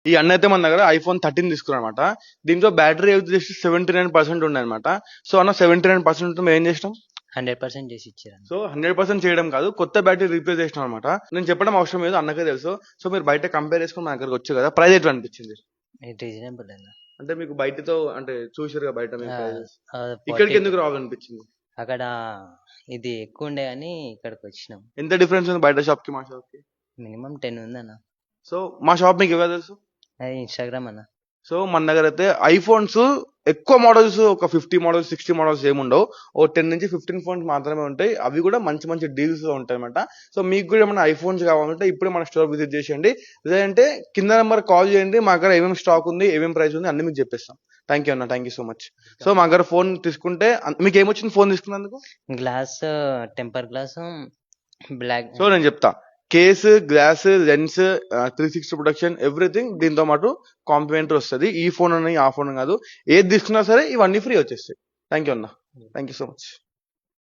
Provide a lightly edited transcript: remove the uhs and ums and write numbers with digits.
ఈ అన్న అయితే మన దగ్గర ఐఫోన్ 13 తీసుకున్నాడు అనమాట. దీంట్లో బ్యాటరీ అయితే జస్ట్ 79% ఉండే అనమాట. సో అన్న 79% మేము ఏం చేసినాం, 100% చేసి ఇచ్చారు. సో 100% చేయడం కాదు, కొత్త బ్యాటరీ రీప్లేస్ చేసినాం అనమాట. నేను చెప్పడం అవసరం లేదు, అన్నకే తెలుసు. సో మీరు బయట కంపేర్ చేసుకుని మన దగ్గరకు వచ్చు కదా, ప్రైస్ ఎట్లా అనిపించింది? రీజనబుల్ అన్న. అంటే మీకు బయటతో అంటే చూసారు బయట మీకు ఆ, ప్రైజెస్, ఆ, ఇక్కడికి 40 ఎందుకు రావాలనిపించింది? అక్కడ ఇది ఎక్కువ ఉండే అని ఇక్కడికి వచ్చినాం. ఎంత డిఫరెన్స్ ఉంది బయట షాప్ కి మా షాప్ కి? మినిమం 10 ఉందన్న. సో మా షాప్ మీకు ఎవరు తెలుసు? అది ఇన్స్టాగ్రామ్ అన్న. సో మన దగ్గర అయితే ఐఫోన్స్ ఎక్కువ మోడల్స్ ఒక 50 మోడల్స్ 60 మోడల్స్ ఏముండవు, ఓ 10 నుంచి 15 ఫోన్స్ మాత్రమే ఉంటాయి. అవి కూడా మంచి మంచి డీల్స్ లో ఉంటాయి అనమాట. సో మీకు కూడా ఏమైనా ఐఫోన్స్ కావాలంటే ఇప్పుడే మన స్టోర్ విజిట్ చేసేయండి, లేదంటే కింద నెంబర్ కాల్ చేయండి. మా దగ్గర ఏమేమి స్టాక్ ఉంది, ఏమేమి ప్రైస్ ఉంది అన్ని మీకు చెప్పేస్తాం. థ్యాంక్ యూ అన్న, thank you so much. So మా దగ్గర ఫోన్ తీసుకుంటే మీకు ఏమొచ్చింది ఫోన్ తీసుకున్నందుకు? Glass, temper glass, black. So నేను చెప్తా, case, glass, lens, 360 production, everything దీంతో పాటు కాంప్లిమెంటరీ వస్తుంది. ఈ ఫోన్ అని ఆ ఫోన్ కాదు, ఏది తీసుకున్నా సరే ఇవన్నీ ఫ్రీ వచ్చేస్తాయి. థ్యాంక్ యూ అన్న, థ్యాంక్ యూ సో మచ్.